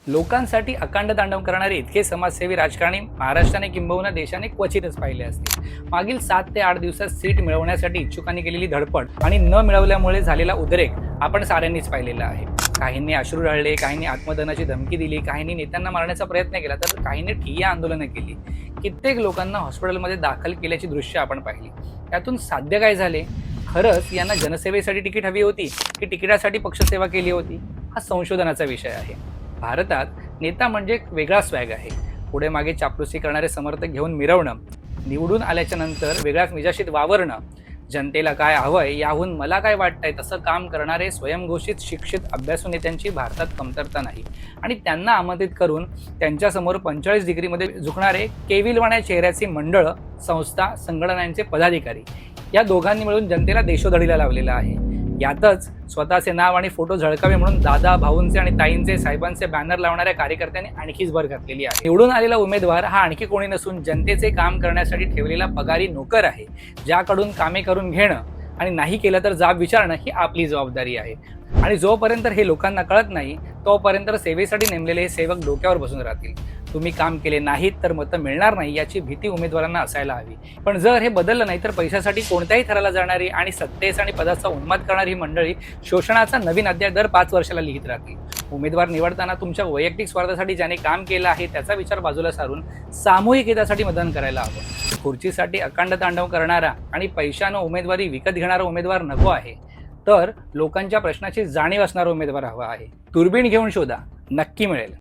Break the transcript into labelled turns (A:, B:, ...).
A: लोकांसाठी अखंड तांडव करणारे इतके समाजसेवी राजकारणी महाराष्ट्राने किंबहुना देशाने क्वचितच पाहिले असतील। मागील 7 ते 8 दिवसात सीट मिळवण्यासाठी इच्छुकांनी केलेली धडपड आणि न मिळवल्यामुळे झालेला उद्रेक आपण साऱ्यांनीच पाहिलेला आहे। काहींनी अश्रू ढाळले, काहींनी आत्मदहनाची धमकी दिली, काहींनी नेत्यांना मारण्याचा प्रयत्न केला, तर काहींनी ठिय्या आंदोलनं केली। कित्येक लोकांना हॉस्पिटलमध्ये दाखल केल्याची दृश्य आपण पाहिली। त्यातून साध्य काय झाले? खरंच यांना जनसेवेसाठी तिकीट हवी होती की तिकिटासाठी पक्षसेवा केली होती? हा संशोधनाचा विषय आहे। भारतात नेता म्हणजे एक वेगळा स्वॅग आहे। पुढे मागे चापलुसी करणारे समर्थक घेऊन मिरवणं, निवडून आल्याच्या नंतर वेगळ्याच मिजाशीत वावरणं, जनतेला काय हवंय याहून मला काय वाटतंय तसं काम करणारे स्वयंघोषित शिक्षित अभ्यासू नेत्यांची भारतात कमतरता नाही। आणि त्यांना आमंत्रित करून त्यांच्यासमोर 45 डिग्रीमध्ये झुकणारे केविलवाण्या चेहऱ्याची मंडळ, संस्था, संघटनांचे पदाधिकारी या दोघांनी मिळून जनतेला देशोधडीला लावलेला आहे। यातच स्वतःचे नाव आणि फोटो झळकावे म्हणून दादा, भाऊंचे आणि ताईंचे, साहेबांचे बॅनर लावणाऱ्या कार्यकर्त्यांनी आणखीच भर घातलेली आहे। निवडून आलेला उमेदवार हा आणखी कोणी नसून जनतेचे काम करण्यासाठी ठेवलेला पगारी नोकर आहे, ज्याकडून कामे करून घेणं आणि नाही केलं तर जाब विचारणं ही आपली जबाबदारी आहे। आणि जोपर्यंत हे लोकांना कळत नाही तोपर्यंत सेवेसाठी नेमलेले हे सेवक डोक्यावर बसून राहतील। तुम्ही काम केले नाहीत तर मतं मिळणार नाही याची भीती उमेदवारांना असायला हवी। पण जर हे बदललं नाही तर पैशासाठी कोणत्याही थराला जाणारी आणि सत्तेचा आणि पदाचा उन्माद करणारी ही मंडळी शोषणाचा नवीन अध्याय दर 5 वर्षाला लिहित राहतील। उमेदवार निवडताना तुमच्या वैयक्तिक स्वार्थासाठी ज्याने काम केलं आहे त्याचा विचार बाजूला सारून सामूहिक हितासाठी मतदान करायला हवं। खुर्चीसाठी अखंड तांडव करणारा आणि पैशानं उमेदवारी विकत घेणारा उमेदवार नको आहे, तर लोकांच्या प्रश्नाची जाणीव असणारा उमेदवार हवा आहे। दुर्बीण घेऊन शोधा, नक्की मिळेल।